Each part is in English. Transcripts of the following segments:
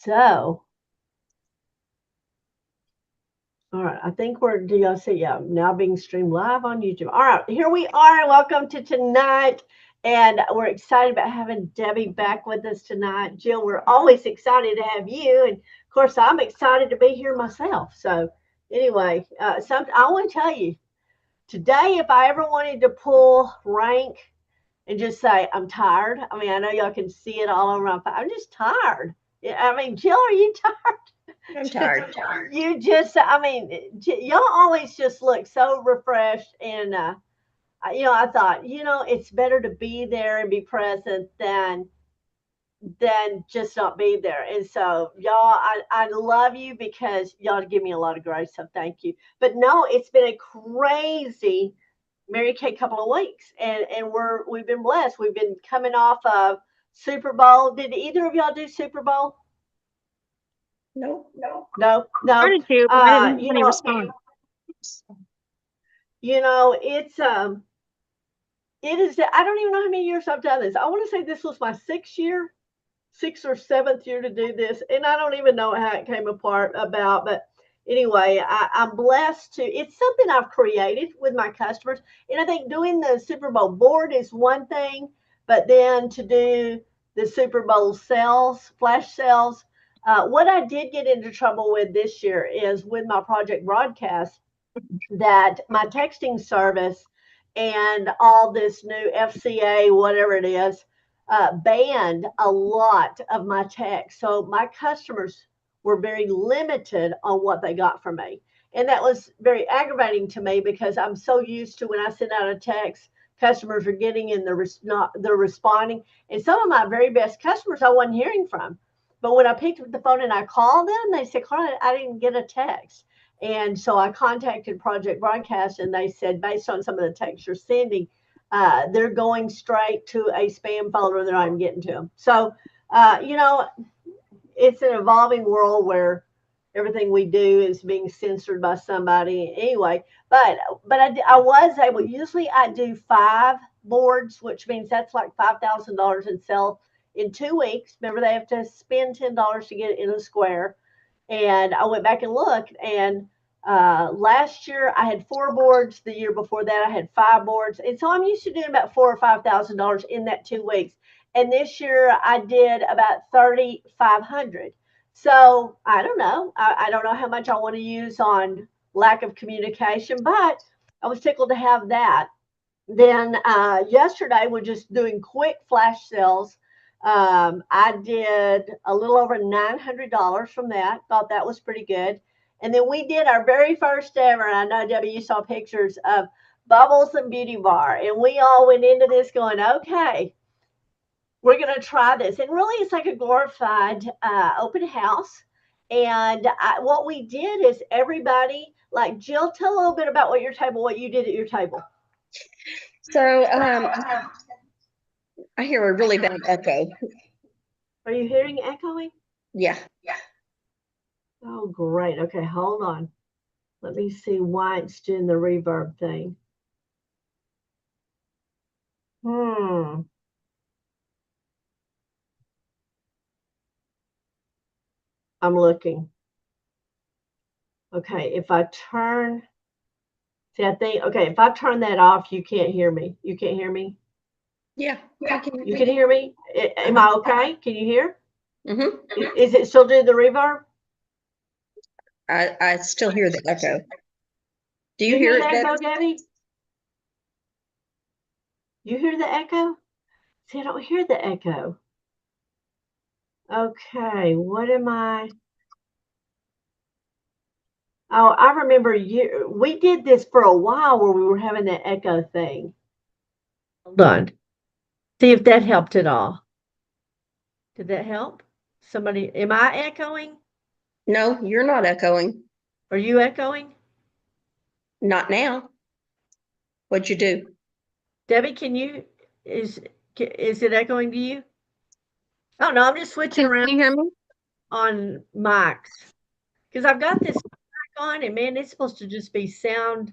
So, all right, I think we're, do y'all see? Yeah, now being streamed live on YouTube. All right, here we are, and welcome to tonight. And we're excited about having Debbie back with us tonight. Jill, we're always excited to have you. And of course, I'm excited to be here myself. So, anyway, I want to tell you today, if I ever wanted to pull rank and just say, I'm tired. I mean, I know y'all can see it all over my face. I'm just tired. Yeah, I mean, Jill, are you I'm tired? tired. You just, I mean, y'all always just look so refreshed. And, I thought, it's better to be there and be present than just not be there. And so, y'all, I love you because y'all give me a lot of grace. So thank you. But no, it's been a crazy Mary Kay couple of weeks, and we've been blessed. We've been coming off of Super Bowl. Did either of y'all do Super Bowl? Nope. No, no. Started to, but I didn't have any response. It's it is. I don't even know how many years I've done this. I want to say this was my sixth or seventh year to do this, and I don't even know how it came apart about. But anyway, I'm blessed to. It's something I've created with my customers, and I think doing the Super Bowl board is one thing, but then to do the Super Bowl sales, flash sales. What I did get into trouble with this year is with my project broadcast that my texting service and all this new FCA, whatever it is, banned a lot of my text. So my customers were very limited on what they got from me. And that was very aggravating to me because I'm so used to when I send out a text, customers are getting and they're responding. And some of my very best customers I wasn't hearing from. But when I picked up the phone and I called them, they said, Karla, I didn't get a text. And so I contacted Project Broadcast, and they said, based on some of the texts you're sending, they're going straight to a spam folder. They're not even getting to them. So, uh, you know, it's an evolving world where everything we do is being censored by somebody anyway. But I was able. Usually, I do 5 boards, which means that's like $5,000 in sell in 2 weeks. Remember, they have to spend $10 to get it in a square. And I went back and looked, and last year I had 4 boards. The year before that, I had 5 boards, and so I'm used to doing about $4,000 or $5,000 in that 2 weeks. And this year I did about 3,500. So I don't know. I don't know how much I want to use on lack of communication, but I was tickled to have that. Then yesterday we're just doing quick flash sales. I did a little over $900 from that. Thought that was pretty good. And then we did our very first ever. And I know Debbie, you saw pictures of Bubbles and Beauty Bar, and we all went into this going, okay, we're going to try this. And really, it's like a glorified open house. And what we did is everybody, like Jill, tell a little bit about what you did at your table. So I hear a really bad echo. Are you hearing echoing? Yeah. Oh, great. Okay, hold on. Let me see why it's doing the reverb thing. Hmm. I'm looking. Okay, if I turn, see, I think, okay, if I turn that off, you can't hear me. You can't hear me? Yeah. You can hear me? Am I okay? Can you hear? Mm-hmm. Is it still doing the reverb? I still hear the echo. Do You you hear the it, echo, Debbie? Debbie? You hear the echo? See, I don't hear the echo. Okay, what am I? Oh, I remember we did this for a while where we were having that echo thing. Hold on. See if that helped at all. Did that help? Somebody, am I echoing? No, you're not echoing. Are you echoing? Not now. What'd you do? Debbie, is it echoing to you? Oh no, I'm just switching Can around you hear me? on mics because I've got this mic on, and man, it's supposed to just be state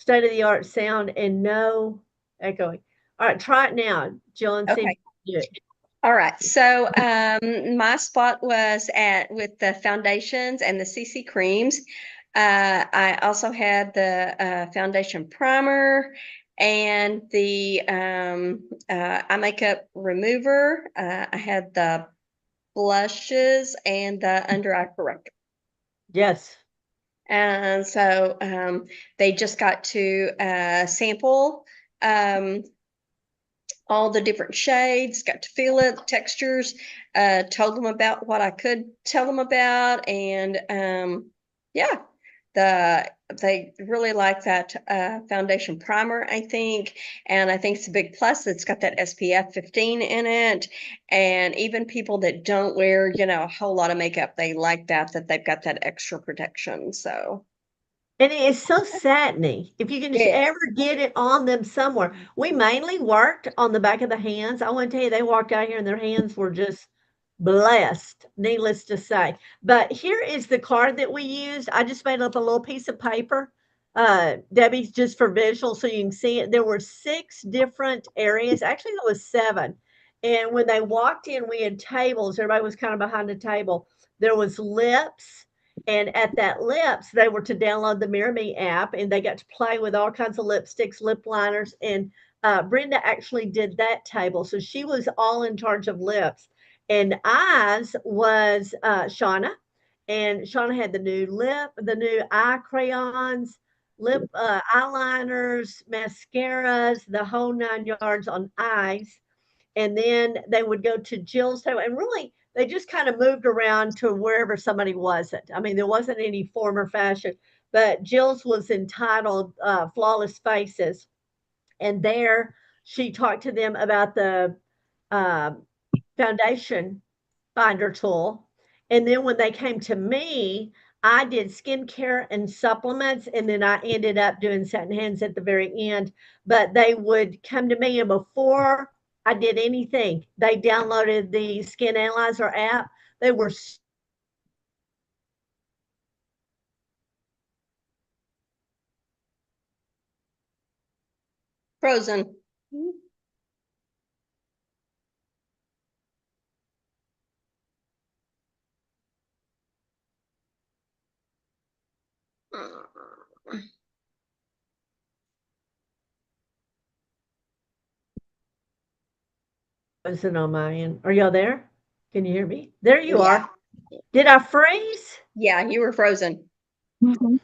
of the art sound, and no echoing. All right, try it now, Jill, and see if Okay. you do it. All right. So my spot was at with the foundations and the CC creams. I also had the foundation primer and the eye makeup remover. I had the blushes and the under eye corrector. Yes. And so they just got to sample all the different shades, got to feel it, textures, told them about what I could tell them about. And yeah, they really like that foundation primer, I think. And I think it's a big plus. It's got that SPF 15 in it. And even people that don't wear, a whole lot of makeup, they like that they've got that extra protection. So And it is so satiny. If you can just yes. ever get it on them somewhere. We mainly worked on the back of the hands. I want to tell you, they walked out here and their hands were just blessed, needless to say. But here is the card that we used. I just made up a little piece of paper. Debbie's just for visual so you can see it. There were 6 different areas. Actually, there was 7. And when they walked in, we had tables. Everybody was kind of behind a table. There was lips, and at that lips, they were to download the Mirror Me app, and they got to play with all kinds of lipsticks, lip liners, and Brenda actually did that table. So she was all in charge of lips. And eyes was Shauna. And Shauna had the new eye crayons, lip eyeliners, mascaras, the whole 9 yards on eyes. And then they would go to Jill's table, and really they just kind of moved around to wherever somebody wasn't. I mean, there wasn't any form or fashion, but Jill's was entitled Flawless Faces. And there she talked to them about the uh, foundation finder tool. And then when they came to me, I did skincare and supplements, and then I ended up doing satin hands at the very end. But they would come to me, and before I did anything, they downloaded the Skin Analyzer app. They were Frozen. frozen on my end. Are y'all there? Can you hear me? There you Yeah. are. Did I freeze? Yeah, you were frozen. Mhm.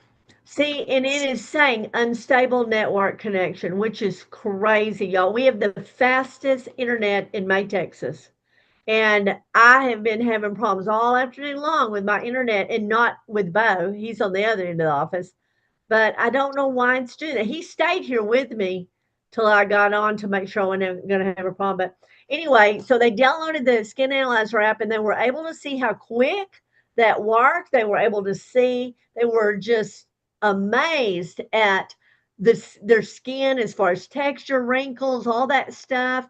See, and it is saying unstable network connection, which is crazy, y'all. We have the fastest internet in May, Texas. And I have been having problems all afternoon long with my internet and not with Bo. He's on the other end of the office. But I don't know why it's doing that. He stayed here with me till I got on to make sure I wasn't going to have a problem. But anyway, so they downloaded the Skin Analyzer app and they were able to see how quick that worked. They were able to see, they were just amazed at their skin as far as texture, wrinkles, all that stuff.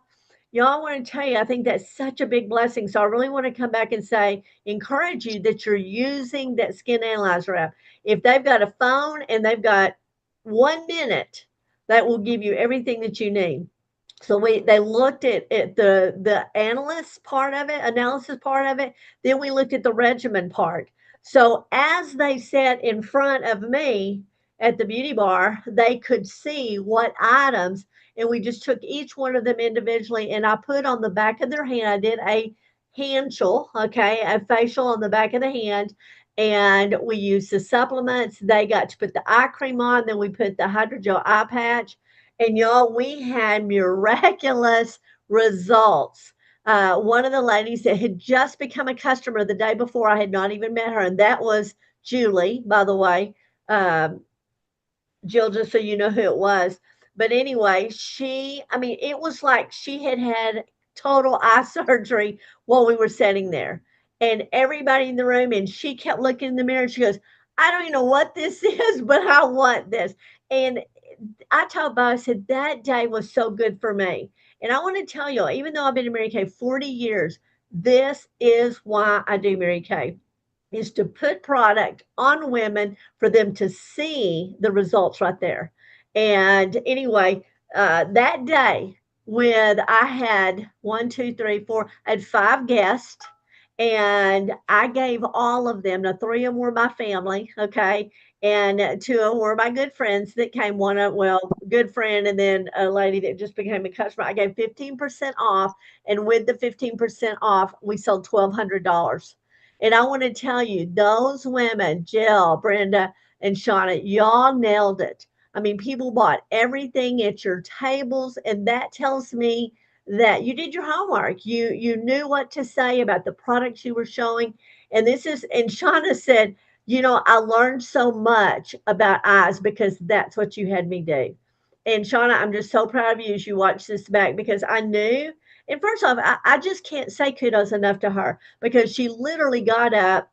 Y'all, I want to tell you, I think that's such a big blessing. So I really want to come back and say, encourage you that you're using that Skin Analyzer app. If they've got a phone and they've got 1 minute, that will give you everything that you need. So they looked at the analyst part of it, analysis part of it. Then we looked at the regimen part. So as they sat in front of me at the beauty bar, they could see what items, and we just took each one of them individually. And I put on the back of their hand. I did a handful, okay, a facial on the back of the hand, and we used the supplements. They got to put the eye cream on. Then we put the hydrogel eye patch, and y'all, we had miraculous results. One of the ladies that had just become a customer the day before, I had not even met her, and that was Julie, by the way. Um, Jill, just so you know who it was. But anyway, I mean, it was like she had had total eye surgery while we were sitting there. And everybody in the room, and she kept looking in the mirror. And she goes, I don't even know what this is, but I want this. And I told Bo, I said, that day was so good for me. And I want to tell you, even though I've been in Mary Kay 40 years, this is why I do Mary Kay, is to put product on women for them to see the results right there. And anyway, that day I had one, two, three, four, I had 5 guests, and I gave all of them, now 3 of them were my family, okay, and 2 of them were my good friends that came, one of well, good friend and then a lady that just became a customer. I gave 15% off, and with the 15% off, we sold $1,200. And I want to tell you, those women, Jill, Brenda, and Shauna, y'all nailed it. I mean, people bought everything at your tables, and that tells me that you did your homework. You knew what to say about the products you were showing. And Shauna said, I learned so much about eyes because that's what you had me do. And Shauna, I'm just so proud of you as you watch this back, because I knew. And first off, I just can't say kudos enough to her, because she literally got up.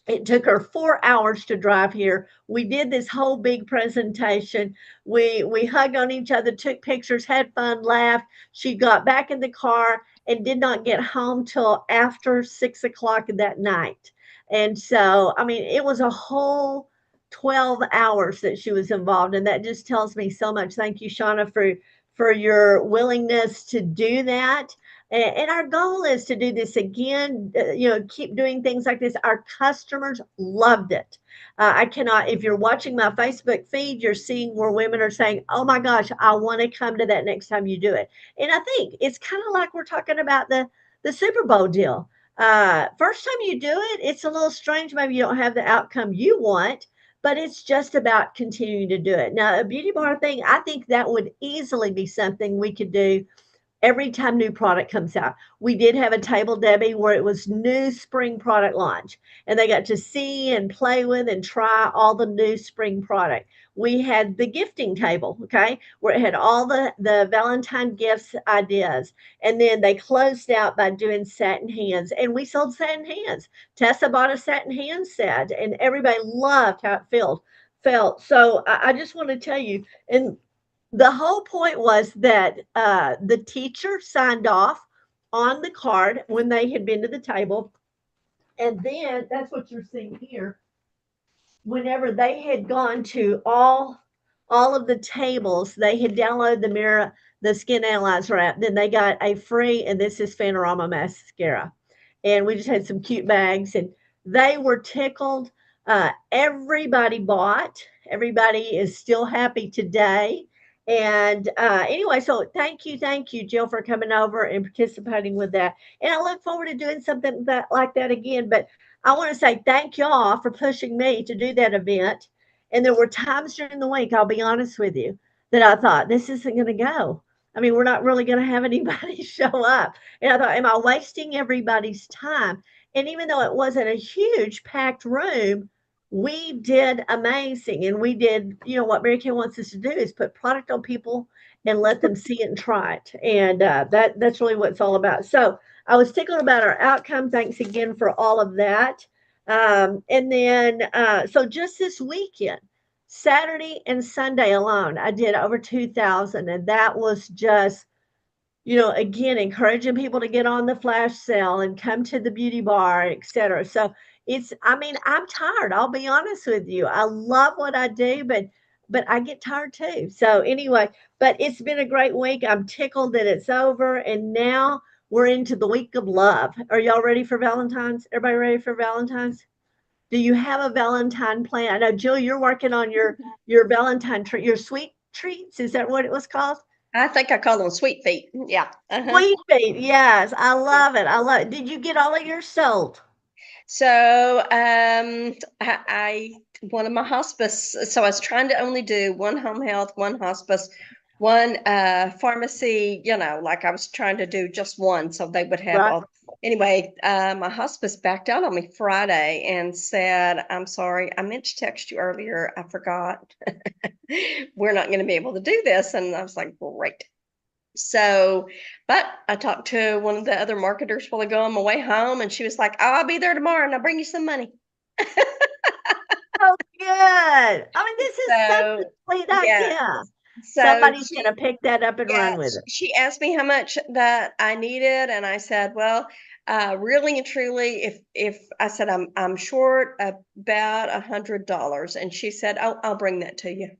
It took her 4 hours to drive here. We did this whole big presentation. We hugged on each other, took pictures, had fun, laughed. She got back in the car and did not get home till after 6 o'clock that night. And so, I mean, it was a whole 12 hours that she was involved, and that just tells me so much. Thank you, Shauna, for your willingness to do that. And our goal is to do this again, keep doing things like this. Our customers loved it. I cannot, if you're watching my Facebook feed, you're seeing where women are saying, oh my gosh, I want to come to that next time you do it. And I think it's kind of like we're talking about the Super Bowl deal. First time you do it, it's a little strange. Maybe you don't have the outcome you want, but it's just about continuing to do it. Now, a beauty bar thing, I think that would easily be something we could do every time new product comes out. We did have a table, Debbie, where it was new spring product launch, and they got to see and play with and try all the new spring product. We had the gifting table, okay, where it had all the Valentine gifts ideas. And then they closed out by doing satin hands, and we sold satin hands. Tessa bought a satin hand set, and everybody loved how it felt. So I just want to tell you, and the whole point was that the teacher signed off on the card when they had been to the table. And then that's what you're seeing here. Whenever they had gone to all of the tables, they had downloaded the skin analyzer app. Then they got a free, and this is Fanorama mascara. And we just had some cute bags, and they were tickled. Everybody bought. Everybody is still happy today. And anyway, so thank you, Jill, for coming over and participating with that. And I look forward to doing something like that again. But I want to say thank y'all for pushing me to do that event. And there were times during the week, I'll be honest with you, that I thought this isn't going to go. I mean, we're not really going to have anybody show up. And I thought, am I wasting everybody's time? And even though it wasn't a huge packed room, we did amazing. And we did, what Mary Kay wants us to do is put product on people and let them see it and try it. And that's really what it's all about. So I was tickled about our outcome. Thanks again for all of that. And then, so just this weekend, Saturday and Sunday alone, I did over 2,000. And that was just, again, encouraging people to get on the flash sale and come to the beauty bar, etc. So I mean, I'm tired. I'll be honest with you. I love what I do, but I get tired too. So anyway, but it's been a great week. I'm tickled that it's over, and now we're into the week of love. Are y'all ready for Valentine's? Everybody ready for Valentine's? Do you have a Valentine plan? I know, Jill, you're working on your Valentine treat, your sweet treats. Is that what it was called? I think I call them sweet feet. Yeah. Sweet feet, yes, I love it. I love it. Did you get all of yours sold? So I one of my hospice. So I was trying to only do one home health, one hospice, one pharmacy. Like I was trying to do just one, so they would have Right. all. Anyway, my hospice backed out on me Friday and said, "I'm sorry, I meant to text you earlier. I forgot. We're not going to be able to do this." And I was like, "Great." So, but I talked to one of the other marketers while ago on my way home, and she was like, "Oh, I'll be there tomorrow and I'll bring you some money." Oh, good. I mean, this is such a So, sweet yeah. idea. So Somebody's gonna pick that up and yeah, run with it. she asked me how much that I needed, and I said, "Well, really and truly, if I said I'm short about $100," and she said, "Oh, I'll bring that to you."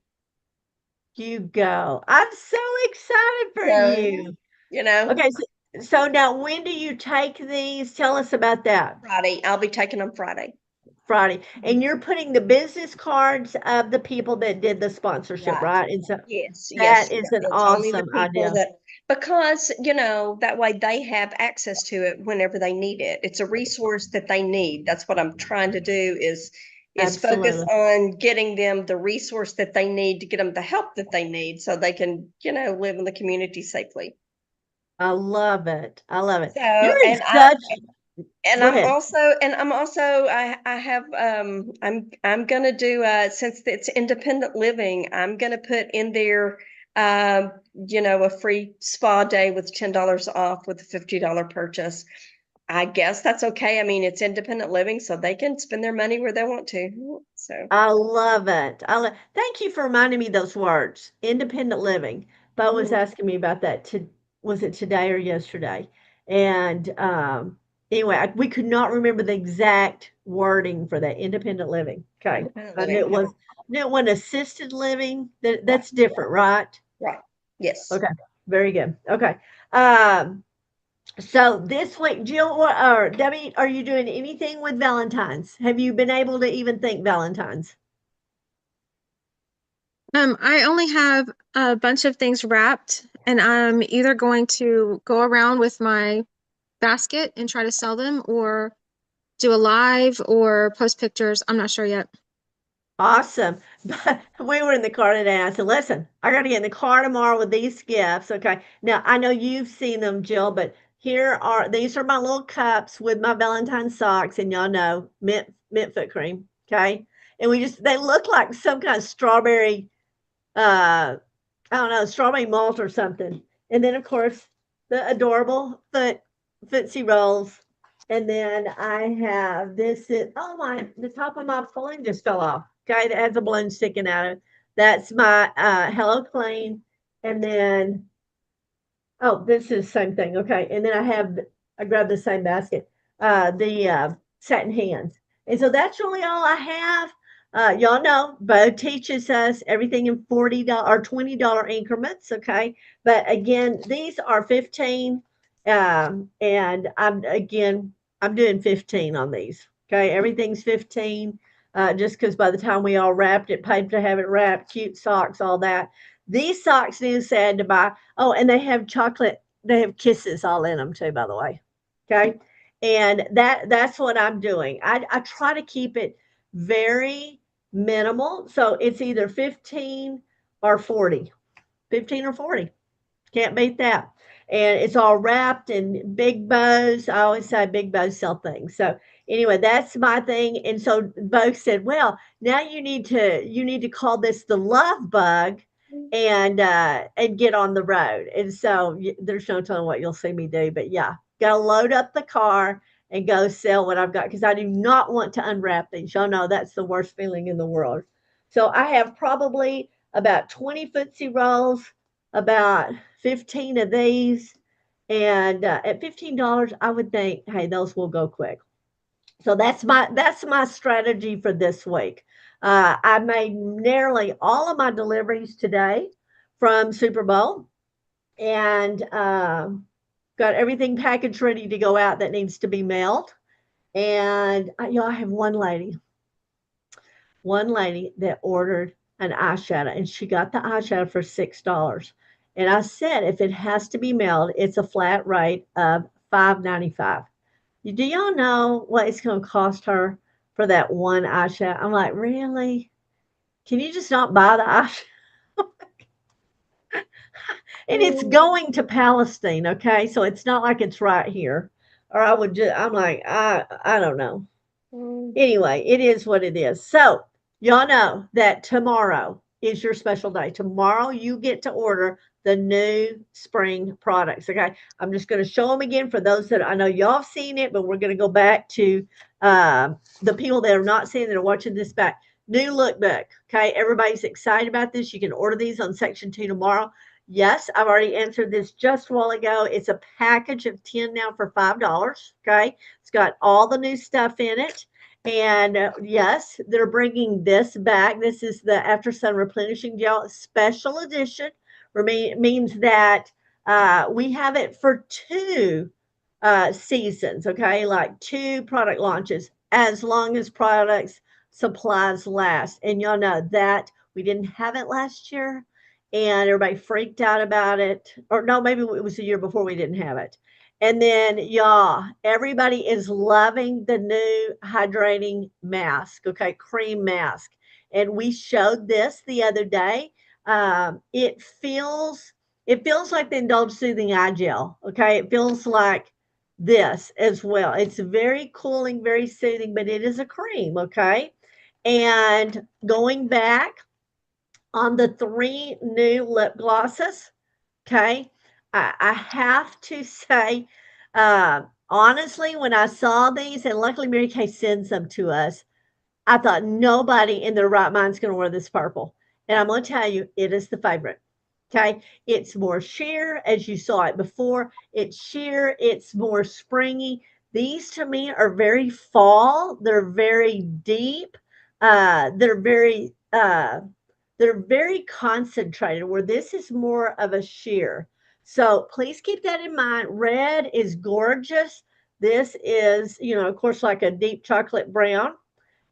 You go. I'm so excited for So you. you know. Okay, so now when do you take these? Tell us about that. Friday. I'll be taking them Friday. Friday. And you're putting the business cards of the people that did the sponsorship, Right. right? And so Yes, yes. that is an It's only the awesome people idea. that, because, that way they have access to it whenever they need it. It's a resource that they need. That's what I'm trying to do is focus Absolutely. on getting them the resource that they need to get them the help that they need so they can, live in the community safely. I love it. I love it. So, You're in such and Go I'm ahead. also I have I'm gonna do since it's independent living, I'm gonna put in there a free spa day with $10 off with a $50 purchase. I guess that's okay. I mean, it's independent living, so they can spend their money where they want to. So I love it. Thank you for reminding me those words. Independent living. Bo was mhm. asking me about that was it today or yesterday? And anyway, we could not remember the exact wording for that independent living. Okay. Independent I knew living. it was knew it wasn't assisted living. Right, That's different, right? right. Yes. Okay. Very good. Okay. Um, so this week, Jill or Debbie, are you doing anything with Valentine's? Have you been able to even think Valentine's? I only have a bunch of things wrapped, and I'm either going to go around with my basket and try to sell them, or do a live or post pictures. I'm not sure yet. Awesome. But we were in the car today and I said, listen, I got to get in the car tomorrow with these gifts. Okay. Now I know you've seen them, Jill, but these are my little cups with my Valentine socks and y'all know mint foot cream. Okay. And they look like some kind of strawberry, I don't know, strawberry malt or something. And then of course the adorable footsie rolls. And then I have oh my, the top of my balloon just fell off. Okay, that has a balloon sticking out of it. That's my Hello Clean. And then oh, this is the same thing. Okay. And then I grabbed the same basket, the satin hands. And so that's really all I have. Y'all know Bo teaches us everything in $40 or $20 increments. Okay. But again, these are 15. And I'm doing 15 on these. Okay. Everything's 15. Just because by the time we all wrapped it, paid to have it wrapped, cute socks, all that. These socks need sad to buy. Oh, and they have kisses all in them too, by the way. Okay. And that's what I'm doing. I try to keep it very minimal. So it's either 15 or 40. 15 or 40. Can't beat that. And it's all wrapped in big bows. I always say big bows sell things. So anyway, that's my thing. And so Bo said, well, now you need to call this the love bug and get on the road. And so there's no telling what you'll see me do. But yeah, gotta load up the car and go sell what I've got because I do not want to unwrap things. Y'all know that's the worst feeling in the world. So I have probably about 20 Footsie Rolls, about 15 of these. And at $15, I would think, hey, those will go quick. So that's my strategy for this week. I made nearly all of my deliveries today from Super Bowl, and got everything packaged ready to go out that needs to be mailed. And I have one lady that ordered an eyeshadow and she got the eyeshadow for $6. And I said, if it has to be mailed, it's a flat rate of $5.95. Do y'all know what it's going to cost her for that one eyeshadow? I'm like, really? Can you just not buy the eyeshadow? And it's going to Palestine, okay? So it's not like it's right here. Or I'm like, I don't know. Mm. Anyway, it is what it is. So, y'all know that tomorrow is your special day. Tomorrow, you get to order the new spring products. Okay. I'm just going to show them again for those that I know y'all have seen it, but we're going to go back to the people that are not seeing that are watching this back. New lookbook. Okay. Everybody's excited about this. You can order these on section 2 tomorrow. Yes, I've already answered this just a while ago. It's a package of 10 now for $5. Okay. It's got all the new stuff in it. And yes, they're bringing this back. This is the After Sun Replenishing Gel Special Edition. Means that We have it for two seasons, okay, like two product launches, as long as products supplies last. And y'all know that we didn't have it last year, and everybody freaked out about it. Or no, maybe it was the year before we didn't have it. And then, y'all, everybody is loving the new hydrating mask, okay, cream mask. And we showed this the other day. It feels like the Indulge Soothing Eye Gel. Okay, it feels like this as well. It's very cooling, very soothing, but it is a cream. Okay, and going back on the three new lip glosses. Okay, I have to say, honestly, when I saw these, and luckily Mary Kay sends them to us, I thought nobody in their right mind is going to wear this purple. And I'm going to tell you, it is the favorite. Okay. It's more sheer, as you saw it before. It's sheer, it's more springy. These to me are very fall. They're very deep. They're very concentrated, where this is more of a sheer. So please keep that in mind. Red is gorgeous. This is, of course, like a deep chocolate brown.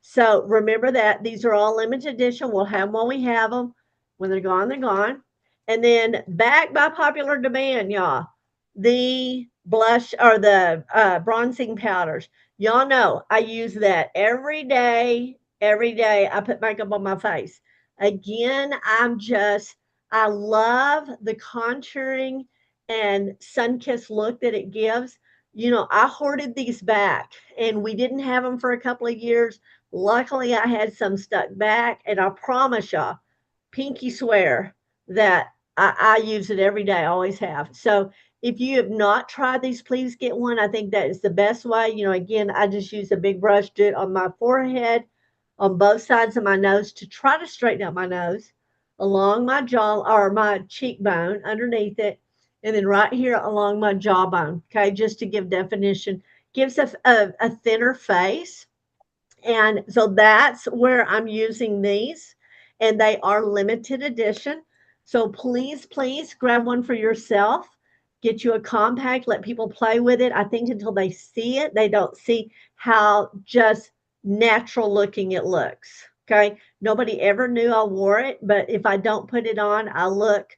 So remember that these are all limited edition. We'll have them when we have them. When they're gone, they're gone. And then back by popular demand, y'all, the blush or the bronzing powders. Y'all know I use that every day. Every day I put makeup on my face. Again, I love the contouring and sun-kissed look that it gives. I hoarded these back, and we didn't have them for a couple of years. Luckily, I had some stuck back, and I promise y'all, pinky swear that I use it every day. I always have. So if you have not tried these, please get one. I think that is the best way. Again, I just use a big brush, do it on my forehead, on both sides of my nose to try to straighten out my nose, along my jaw or my cheekbone underneath it, and then right here along my jawbone. Okay, just to give definition, gives us a thinner face, and so that's where I'm using these, and they are limited edition. So please, please grab one for yourself. Get you a compact, let people play with it. I think until they see it, they don't see how just natural looking it looks. Okay. Nobody ever knew I wore it, but if I don't put it on, I look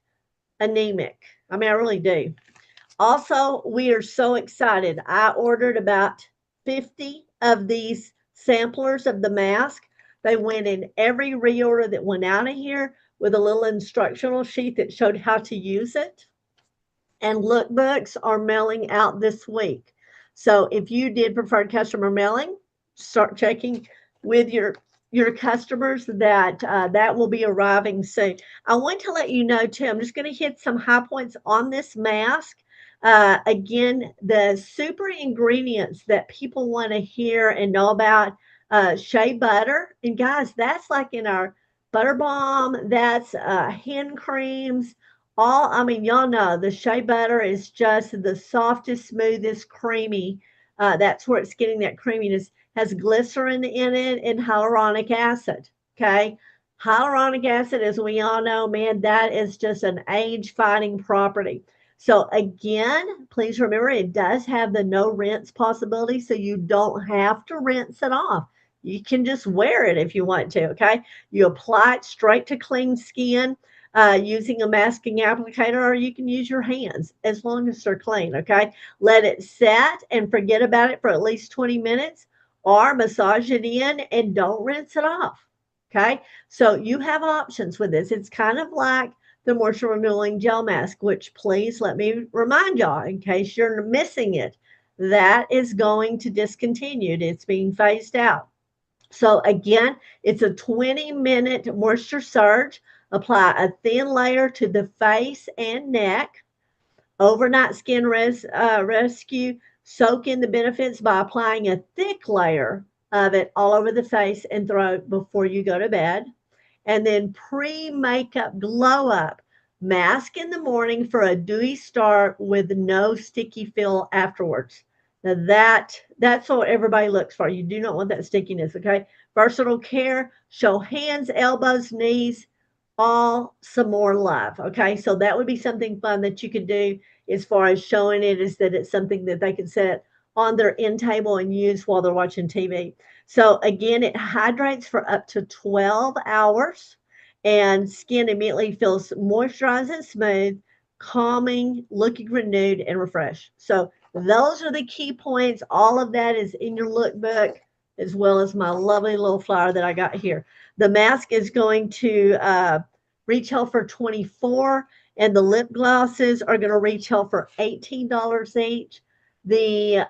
anemic. I mean, I really do. Also, we are so excited. I ordered about 50 of these samplers of the mask. They went in every reorder that went out of here with a little instructional sheet that showed how to use it. And lookbooks are mailing out this week. So if you did preferred customer mailing, start checking with your customers that that will be arriving soon. I want to let you know too. I'm just going to hit some high points on this mask. Again, the super ingredients that people want to hear and know about: shea butter, and guys, that's like in our butter balm. That's hand creams, I mean, y'all know the shea butter is just the softest, smoothest, creamy. That's where it's getting that creaminess. Has glycerin in it and hyaluronic acid. Okay. Hyaluronic acid, as we all know, man, that is just an age fighting property. So, again, please remember it does have the no rinse possibility. So, you don't have to rinse it off. You can just wear it if you want to. Okay. You apply it straight to clean skin using a masking applicator, or you can use your hands as long as they're clean. Okay. Let it set and forget about it for at least 20 minutes, or massage it in and don't rinse it off. Okay. So you have options with this. It's kind of like the moisture renewing gel mask, which please let me remind y'all in case you're missing it, that is going to discontinue. It's being phased out. So again, it's a 20-minute moisture surge. Apply a thin layer to the face and neck. Overnight skin rescue. Soak in the benefits by applying a thick layer of it all over the face and throat before you go to bed. And then pre-makeup glow up. Mask in the morning for a dewy start with no sticky feel afterwards. Now that's what everybody looks for. You do not want that stickiness, okay? Versatile care, show hands, elbows, knees, all some more love. Okay. So that would be something fun that you could do as far as showing it, is that it's something that they can set on their end table and use while they're watching TV. So again, it hydrates for up to 12 hours and skin immediately feels moisturized and smooth, calming, looking renewed and refreshed. So those are the key points. All of that is in your lookbook, as well as my lovely little flower that I got here. The mask is going to retail for 24, and the lip glosses are going to retail for $18 each. The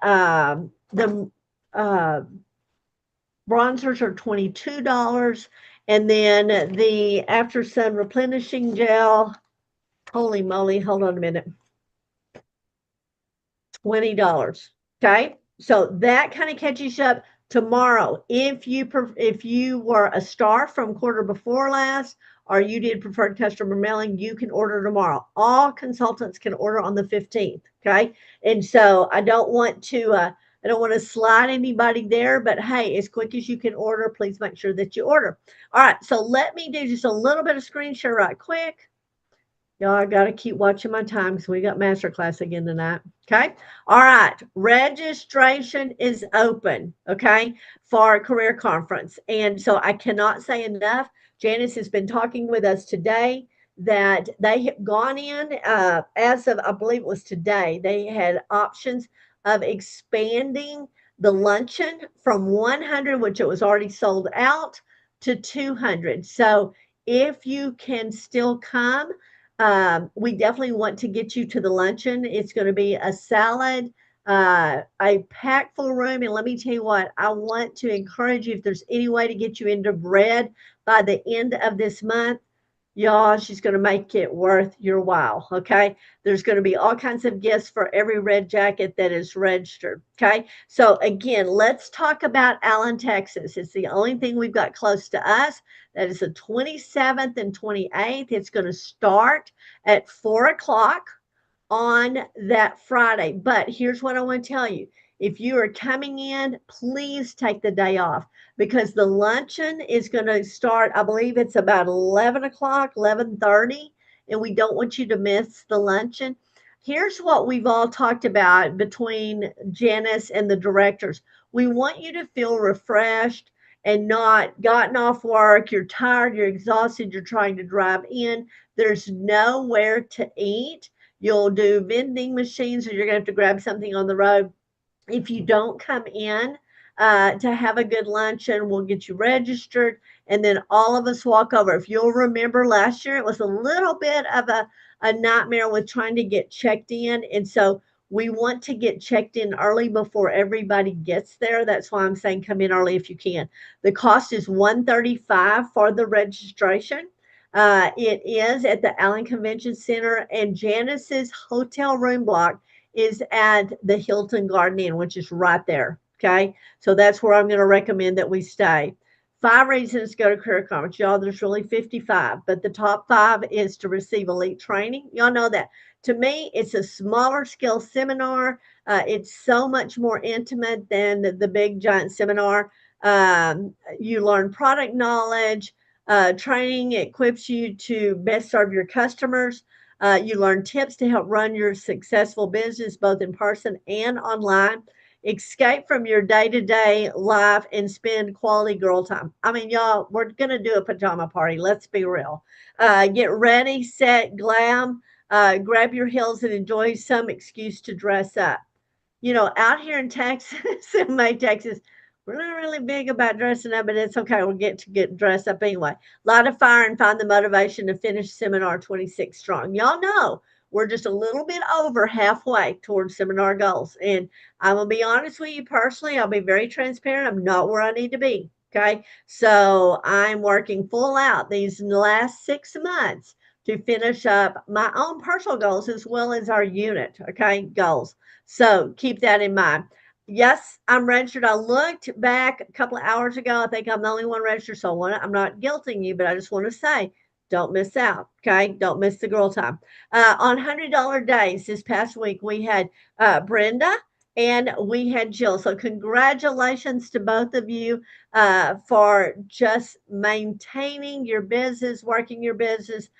bronzers are $22, and then the after sun replenishing gel. Holy moly! Hold on a minute. $20. Okay. So that kind of catches you up tomorrow. If you were a star from quarter before last, or you did preferred customer mailing, you can order tomorrow. All consultants can order on the 15th. Okay. And so I don't want to slide anybody there, but hey, as quick as you can order, please make sure that you order. All right. So let me do just a little bit of screen share right quick. Y'all, I got to keep watching my time because we got master class again tonight. Okay. All right. Registration is open. Okay. For our career conference. And so I cannot say enough. Janice has been talking with us today that they have gone in, as of, I believe it was today, they had options of expanding the luncheon from 100, which it was already sold out, to 200. So if you can still come, we definitely want to get you to the luncheon. It's going to be a salad, a packed full room. And let me tell you what, I want to encourage you, if there's any way to get you into bread by the end of this month, y'all, she's going to make it worth your while. Okay. There's going to be all kinds of gifts for every red jacket that is registered. Okay. So again, let's talk about Allen, Texas. It's the only thing we've got close to us. That is the 27th and 28th. It's going to start at 4 o'clock on that Friday. But here's what I want to tell you. If you are coming in, please take the day off, because the luncheon is going to start, I believe it's about 11 o'clock, 11:30, and we don't want you to miss the luncheon. Here's what we've all talked about between Janice and the directors. We want you to feel refreshed and not gotten off work. You're tired, you're exhausted, you're trying to drive in. There's nowhere to eat. You'll do vending machines, or you're going to have to grab something on the road. If you don't come in to have a good luncheon, we'll get you registered, and then all of us walk over. If you'll remember last year, it was a little bit of a nightmare with trying to get checked in. And so we want to get checked in early before everybody gets there. That's why I'm saying come in early if you can. The cost is $135 for the registration. It is at the Allen Convention Center, and Janice's hotel room block is at the Hilton Garden Inn, which is right there. Okay. So that's where I'm going to recommend that we stay. 5 reasons to go to career conference. Y'all, there's really 55, but the top 5 is to receive elite training. Y'all know that. To me, it's a smaller scale seminar. It's so much more intimate than the big giant seminar. You learn product knowledge. Training equips you to best serve your customers. You learn tips to help run your successful business both in person and online. Escape from your day to day life and spend quality girl time. I mean, y'all, we're going to do a pajama party. Let's be real. Get ready, set, glam, grab your heels, and enjoy some excuse to dress up. Out here in Texas, in May, Texas, we're not really big about dressing up, but it's okay. We'll get dressed up anyway. Light a fire and find the motivation to finish seminar 26 strong. Y'all know we're just a little bit over halfway towards seminar goals. And I'm going to be honest with you personally. I'll be very transparent. I'm not where I need to be. Okay. So I'm working full out these last 6 months to finish up my own personal goals as well as our unit. Okay. Goals. So keep that in mind. Yes, I'm registered. I looked back a couple of hours ago. I think I'm the only one registered. So I'm not guilting you, but I just want to say, don't miss out. Okay. Don't miss the girl time. On $100 days this past week, we had Brenda and we had Jill. So congratulations to both of you for just maintaining your business, working your business.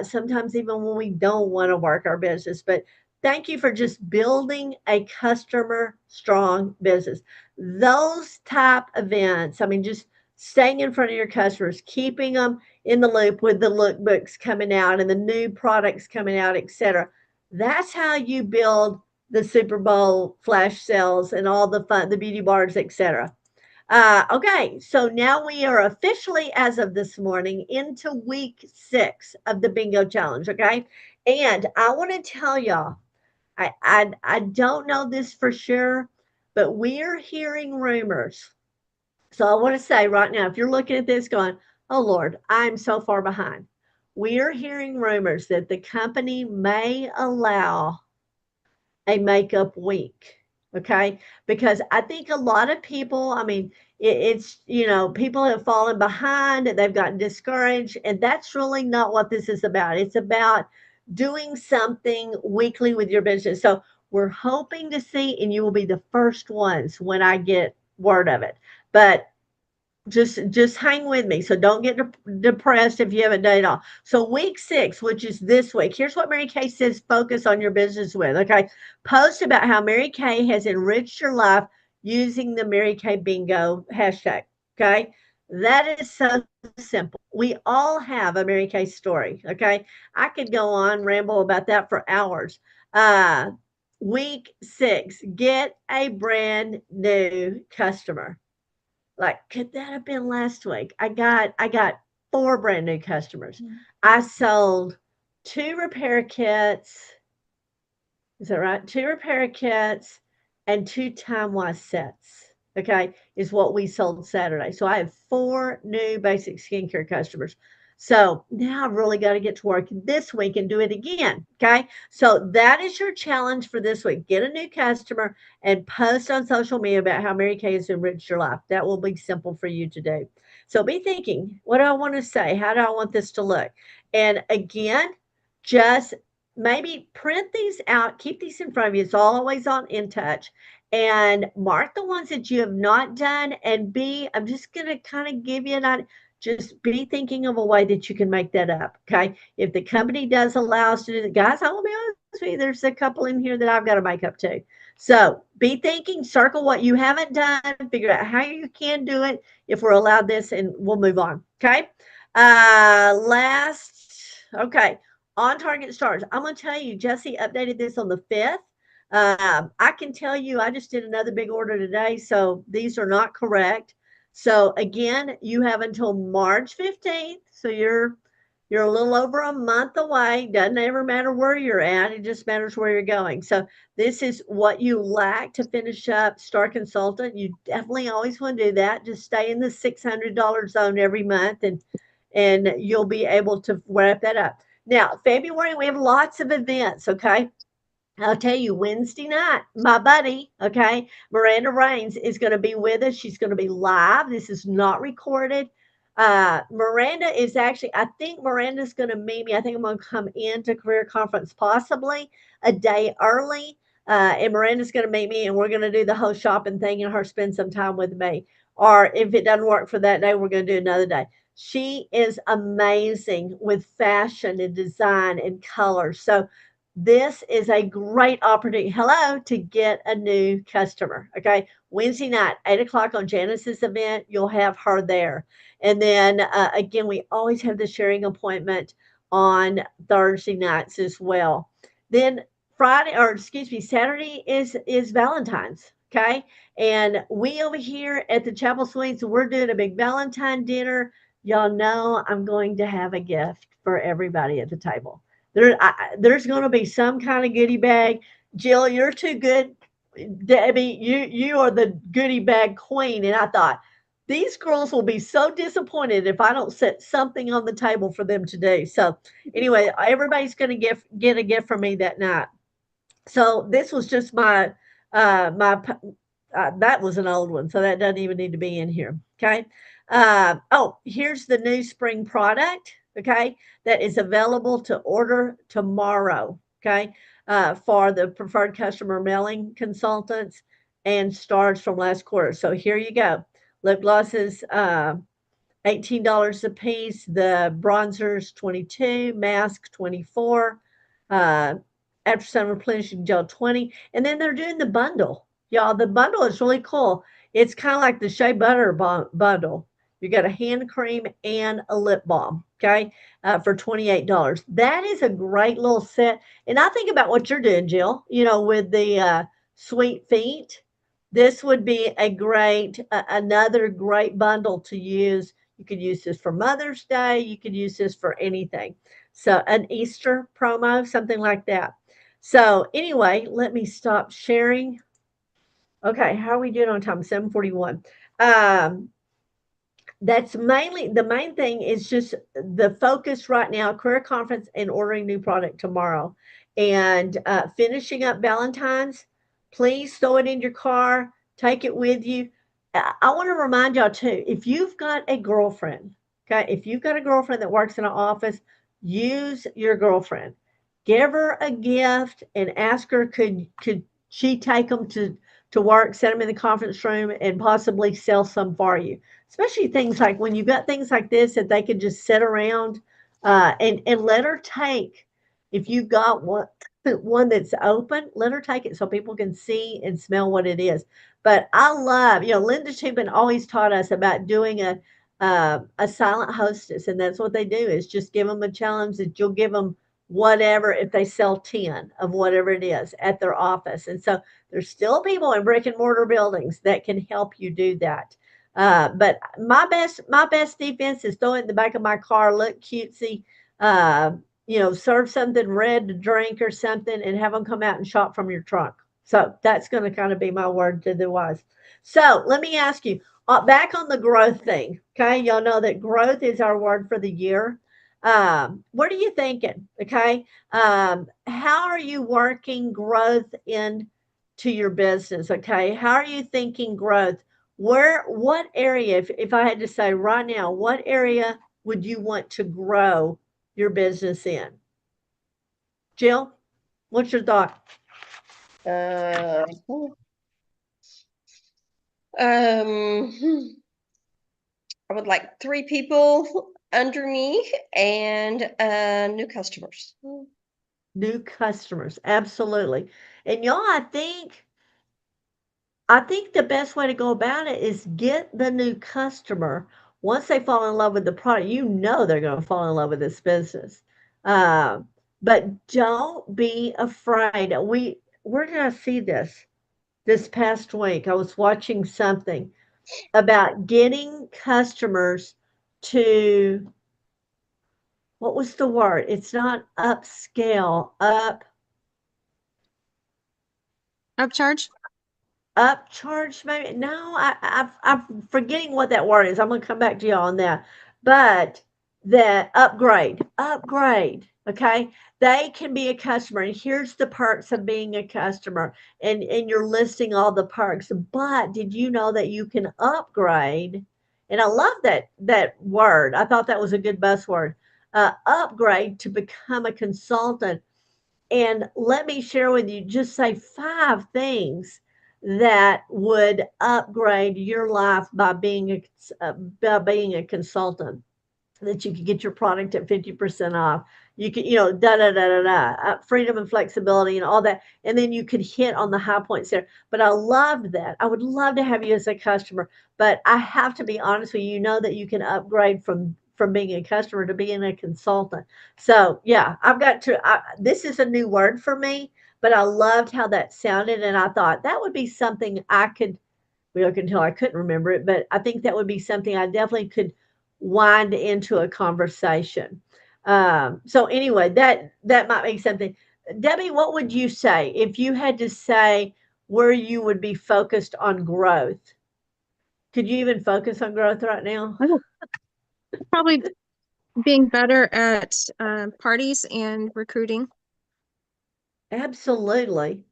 Sometimes even when we don't want to work our business, but thank you for just building a customer strong business. Those type events, I mean, just staying in front of your customers, keeping them in the loop with the lookbooks coming out and the new products coming out, etc. That's how you build the Super Bowl flash sales and all the fun, the beauty bars, etc. Okay, so now we are officially, as of this morning, into week 6 of the bingo challenge. Okay, and I want to tell y'all, I don't know this for sure, but we are hearing rumors. So I want to say right now, if you're looking at this going, oh Lord, I'm so far behind. We are hearing rumors that the company may allow a makeup week. Okay. Because I think a lot of people, I mean, people have fallen behind, they've gotten discouraged, and that's really not what this is about. It's about doing something weekly with your business. So we're hoping to see, and you will be the first ones when I get word of it. But just hang with me. So don't get depressed if you haven't done it all. So week 6, which is this week, here's what Mary Kay says focus on your business with. Okay. Post about how Mary Kay has enriched your life using the Mary Kay bingo hashtag. Okay. That is so simple. We all have a Mary Kay story. Okay. I could go on ramble about that for hours. Uh Week 6, get a brand new customer. Like, could that have been last week? I got 4 brand new customers. I sold 2 repair kits. Is that right? 2 repair kits and 2 time-wise sets. Okay, is what we sold Saturday. So I have 4 new basic skincare customers. So now I've really got to get to work this week and do it again. Okay. So that is your challenge for this week. Get a new customer and post on social media about how Mary Kay has enriched your life. That will be simple for you to do. So be thinking, what do I want to say? How do I want this to look? And again, just maybe print these out, keep these in front of you. It's always on In Touch, and mark the ones that you have not done. And I'm just going to kind of give you an idea. Just be thinking of a way that you can make that up. Okay. If the company does allow us to do that, guys, I will be honest with you, there's a couple in here that I've got to make up too. So be thinking, circle what you haven't done, figure out how you can do it if we're allowed this, and we'll move on. Okay. Okay, on target stars. I'm going to tell you, Jesse updated this on the 5th. I can tell you, I just did another big order today, so these are not correct. So again, you have until March 15th. So you're a little over a month away. Doesn't ever matter where you're at. It just matters where you're going. So this is what you lack to finish up Star Consultant. You definitely always want to do that. Just stay in the $600 zone every month, and you'll be able to wrap that up. Now, February, we have lots of events, okay? I'll tell you, Wednesday night, my buddy, okay, Miranda Rains is going to be with us. She's going to be live. This is not recorded. Miranda is actually, I think Miranda's going to meet me. I think I'm going to come into Career Conference possibly a day early. And Miranda's going to meet me, and we're going to do the whole shopping thing and her spend some time with me. Or if it doesn't work for that day, we're going to do another day. She is amazing with fashion and design and color. So this is a great opportunity. Hello, to get a new customer. Okay. Wednesday night, 8 o'clock on Janice's event, you'll have her there. And then again, we always have the sharing appointment on Thursday nights as well. Then Friday, or excuse me, Saturday is Valentine's. Okay. And we over here at the Chapel Suites, we're doing a big Valentine dinner. Y'all know I'm going to have a gift for everybody at the table. There's going to be some kind of goodie bag. Jill, you're too good. Debbie, you are the goodie bag queen. And I thought these girls will be so disappointed if I don't set something on the table for them to do. So anyway, everybody's going to get a gift from me that night. So this was just that was an old one, so that doesn't even need to be in here. Okay. Oh, here's the new spring product. Okay, that is available to order tomorrow. Okay. for the preferred customer mailing consultants and stars from last quarter. So here you go. Lip glosses, $18 a piece. The bronzers, 22, mask, 24, uh, after sun replenishing gel, 20. And then they're doing the bundle. Y'all, the bundle is really cool. It's kind of like the shea butter bundle. You got a hand cream and a lip balm, okay, for $28. That is a great little set. And I think about what you're doing, Jill, with the sweet feet. This would be a great, another great bundle to use. You could use this for Mother's Day. You could use this for anything. So, an Easter promo, something like that. So, anyway, let me stop sharing. Okay, how are we doing on time? 7:41. Um, that's mainly the main thing is just the focus right now, career conference and ordering new product tomorrow. And finishing up Valentine's, please throw it in your car, take it with you. I want to remind y'all too, if you've got a girlfriend, okay, if you've got a girlfriend that works in an office, use your girlfriend. Give her a gift and ask her, could she take them to work, set them in the conference room, and possibly sell some for you, especially things like when you've got things like this that they can just sit around, and let her take, if you've got one that's open, let her take it so people can see and smell what it is. But I love, Linda Chapin always taught us about doing a silent hostess, and that's what they do is just give them a challenge that you'll give them whatever if they sell 10 of whatever it is at their office. And so there's still people in brick and mortar buildings that can help you do that. But my best defense is throw it in the back of my car, look cutesy, serve something red to drink or something, and have them come out and shop from your trunk. So that's going to kind of be my word to the wise. So let me ask you, back on the growth thing. Okay, y'all know that growth is our word for the year. What are you thinking? Okay, how are you working growth into your business? Okay, how are you thinking growth? What area, if I had to say right now, what area would you want to grow your business in? Jill, what's your thought? Uh, um, I would like 3 people under me and new customers. New customers, absolutely. And y'all, I think the best way to go about it is get the new customer. Once they fall in love with the product, they're going to fall in love with this business. Uh, but don't be afraid. Where did I see this past week? I was watching something about getting customers to, what was the word? It's not upscale, Upcharge? upcharge maybe? No, I'm forgetting what that word is. I'm gonna come back to you on that. But that upgrade, okay? They can be a customer, and here's the perks of being a customer, and you're listing all the perks. But did you know that you can upgrade? And I love that word. I thought that was a good buzzword. Upgrade to become a consultant. And let me share with you, just say 5 things that would upgrade your life by being a consultant, that you could get your product at 50% off. You could, da da da da da, freedom and flexibility and all that. And then you could hit on the high points there. But I loved that. I would love to have you as a customer, but I have to be honest with you. You know that you can upgrade from being a customer to being a consultant. So yeah, this is a new word for me, but I loved how that sounded. And I thought that would be something I could, we look until I couldn't remember it, but I think that would be something I definitely could wind into a conversation. So anyway, that might be something. Debbie, what would you say if you had to say where you would be focused on growth? Could you even focus on growth right now? Oh, probably being better at parties and recruiting. Absolutely.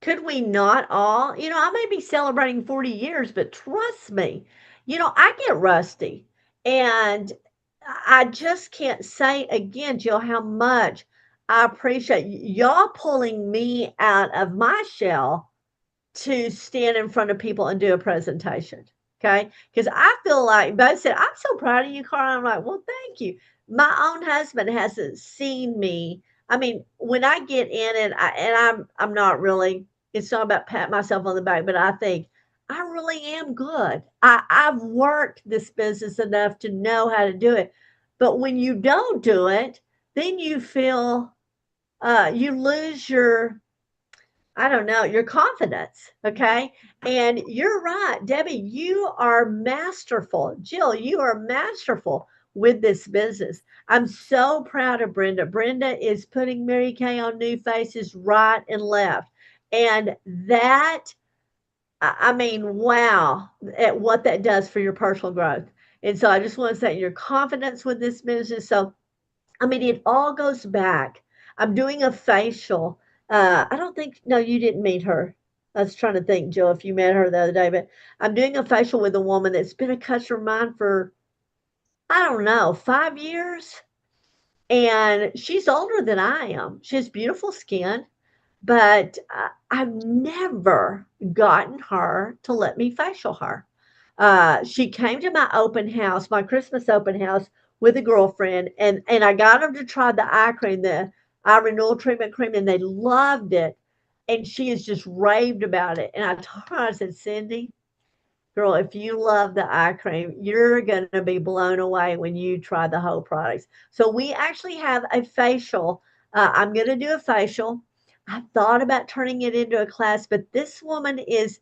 Could we not all? I may be celebrating 40 years, but trust me, I get rusty. And I just can't say again, Jill, how much I appreciate y'all pulling me out of my shell to stand in front of people and do a presentation. Okay. Because I feel like both said, I'm so proud of you, Carl. I'm like, well, thank you. My own husband hasn't seen me. I mean, when I get in it, I'm not really, it's not about patting myself on the back, but I think I really am good. I've worked this business enough to know how to do it. But when you don't do it, then you feel you lose your, I don't know, your confidence. Okay. And you're right, Debbie, you are masterful. Jill, you are masterful with this business. I'm so proud of Brenda. Brenda is putting Mary Kay on new faces right and left. And that, I mean, wow, at what that does for your personal growth. And so I just want to say your confidence with this business. So I mean, it all goes back. I'm doing a facial. I don't think, no, you didn't meet her. I was trying to think, Joe, if you met her the other day, but I'm doing a facial with a woman that's been a customer of mine for, I don't know, 5 years. And she's older than I am. She has beautiful skin, but I've never gotten her to let me facial her. She came to my open house, my Christmas open house, with a girlfriend, and I got them to try the eye cream, the eye renewal treatment cream, and they loved it. And she has just raved about it. And I told her, I said, Cindy, girl, if you love the eye cream, you're going to be blown away when you try the whole products. So we actually have a facial. I'm going to do a facial. I thought about turning it into a class, but this woman is,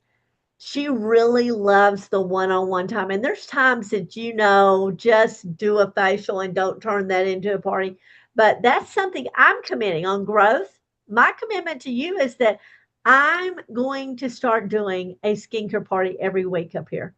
she really loves the one-on-one time. And there's times that, just do a facial and don't turn that into a party. But that's something I'm committing on growth. My commitment to you is that I'm going to start doing a skincare party every week up here.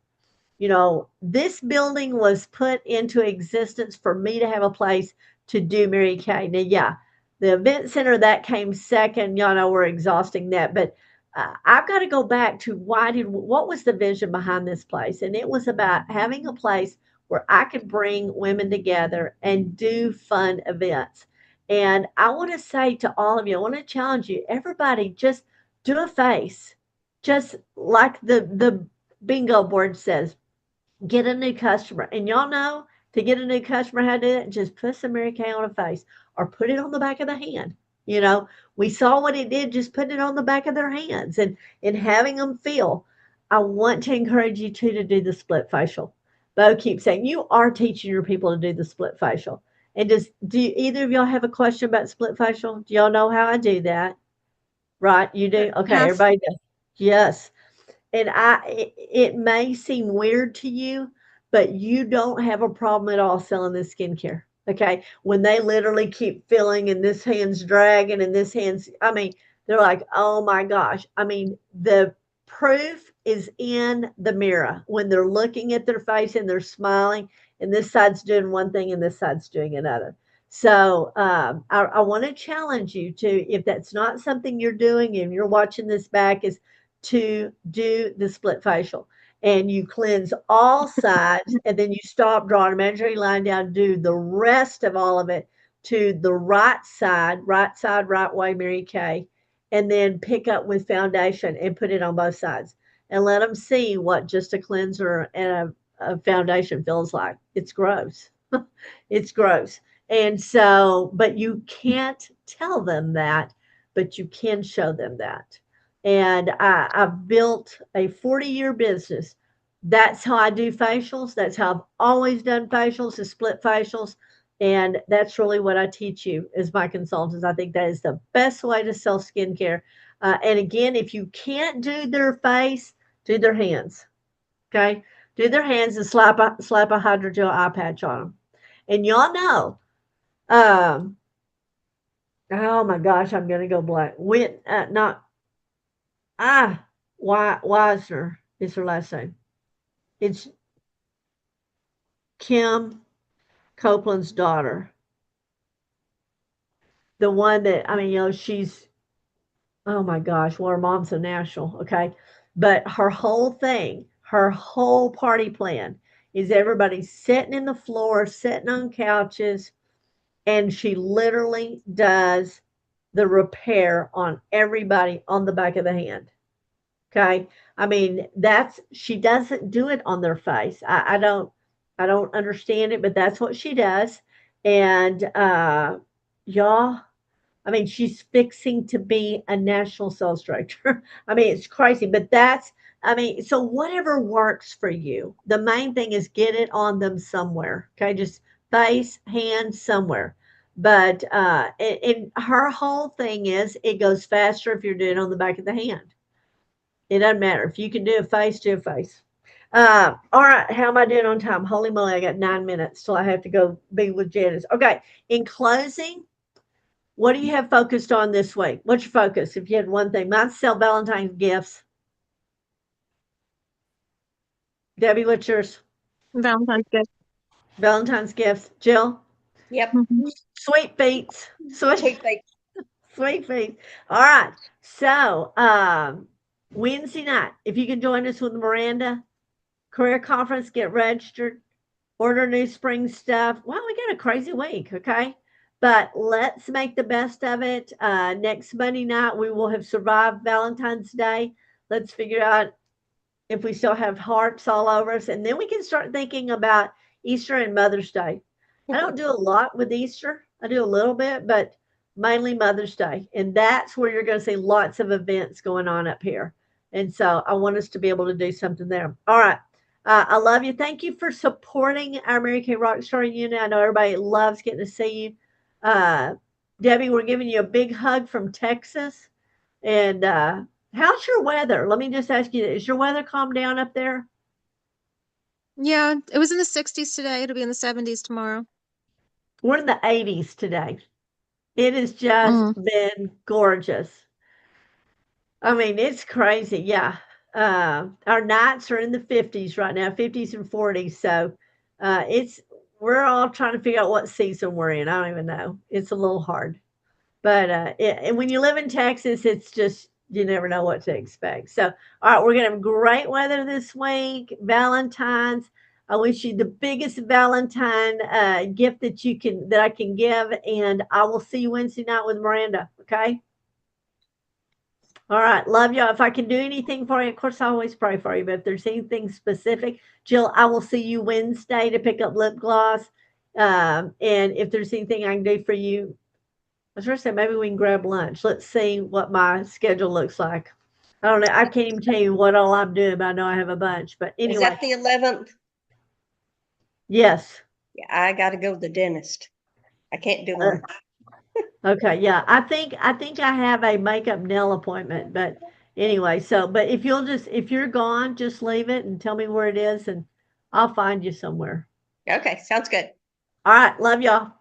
This building was put into existence for me to have a place to do Mary Kay. Now, yeah, the event center that came second. Y'all know we're exhausting that, but I've got to go back to what was the vision behind this place? And it was about having a place where I could bring women together and do fun events. And I want to say to all of you, I want to challenge you, everybody, just do a face, just like the bingo board says, get a new customer. And y'all know to get a new customer how to do it, just put some Mary Kay on a face or put it on the back of the hand. We saw what it did, just putting it on the back of their hands and having them feel. I want to encourage you to do the split facial. Bo keeps saying you are teaching your people to do the split facial. And do either of y'all have a question about split facial? Do y'all know how I do that? Right? You do? Okay, Yes. everybody does. Yes. And it may seem weird to you, but you don't have a problem at all selling this skincare. Okay. When they literally keep filling and this hand's dragging and this hand's, I mean, they're like, oh my gosh. I mean, the proof is in the mirror when they're looking at their face and they're smiling, and this side's doing one thing and this side's doing another. So I want to challenge you to, if that's not something you're doing and you're watching this back, is to do the split facial. And you cleanse all sides and then you stop, draw an imaginary line down, do the rest of all of it to the right side, right way, Mary Kay, and then pick up with foundation and put it on both sides and let them see what just a cleanser and a foundation feels like. It's gross. It's gross. And so, but you can't tell them that, but you can show them that. And I've built a 40-year business. That's how I do facials. That's how I've always done facials, is split facials. And that's really what I teach you as my consultants. I think that is the best way to sell skincare. And again, if you can't do their face, do their hands. Okay, do their hands and slap a hydrogel eye patch on them. And y'all know, um, oh my gosh, I'm gonna go blank. Not ah, Wisner is her last name. It's Kim Copeland's daughter. The one that, I mean, she's, oh my gosh, well, her mom's a national, okay? But her whole party plan is everybody sitting in the floor, sitting on couches, and she literally does the repair on everybody on the back of the hand. Okay. I mean, she doesn't do it on their face. I don't understand it, but that's what she does. And y'all, I mean, she's fixing to be a national sales director. I mean, it's crazy, but I mean, so whatever works for you. The main thing is get it on them somewhere. Okay. Just face, hand, somewhere. But and her whole thing is it goes faster if you're doing it on the back of the hand. It doesn't matter. If you can do a face, do a face. All right. How am I doing on time? Holy moly, I got 9 minutes till I have to go be with Janice. Okay. In closing, what do you have focused on this week? What's your focus? If you had one thing, mine's sell Valentine's gifts. Debbie, what's yours? Valentine's gift. Valentine's gifts. Jill, Yep. Mhm. sweet feet. Sweet, Sweet baked. sweet feet. All right. So, Wednesday night, if you can join us with Miranda, career conference, get registered. Order new spring stuff. Wow, we got a crazy week, okay? But let's make the best of it. Next Monday night, we will have survived Valentine's Day. Let's figure out if we still have hearts all over us. And then we can start thinking about Easter and Mother's Day. I don't do a lot with Easter, I do a little bit, but mainly Mother's Day. And that's where you're going to see lots of events going on up here. And so I want us to be able to do something there. All right. I love you. Thank you for supporting our Mary Kay Rockstar unit. I know everybody loves getting to see you. Uh, Debbie, we're giving you a big hug from Texas. And how's your weather? Let me just ask you, is your weather calmed down up there? Yeah, it was in the 60s today. It'll be in the 70s tomorrow. We're in the 80s today. It has just Mm. been gorgeous. I mean, it's crazy. Yeah. Our nights are in the 50s right now, 50s and 40s. So we're all trying to figure out what season we're in. I don't even know. It's a little hard. But and when you live in Texas, it's just you never know what to expect. So, all right, we're gonna have great weather this week. Valentine's. I wish you the biggest Valentine gift that I can give, and I will see you Wednesday night with Miranda. Okay. All right, love y'all. If I can do anything for you, of course, I always pray for you. But if there's anything specific, Jill, I will see you Wednesday to pick up lip gloss. And if there's anything I can do for you, I was going to say maybe we can grab lunch. Let's see what my schedule looks like. I don't know. I can't even tell you what all I'm doing, but I know I have a bunch. But Is anyway, that the 11th? yes. Yeah, I got to go to the dentist. I can't do Uh, them. okay, yeah. I think I have a makeup nail appointment, but anyway. So, but if you're gone, just leave it and tell me where it is, and I'll find you somewhere. Okay, sounds good. All right, love y'all.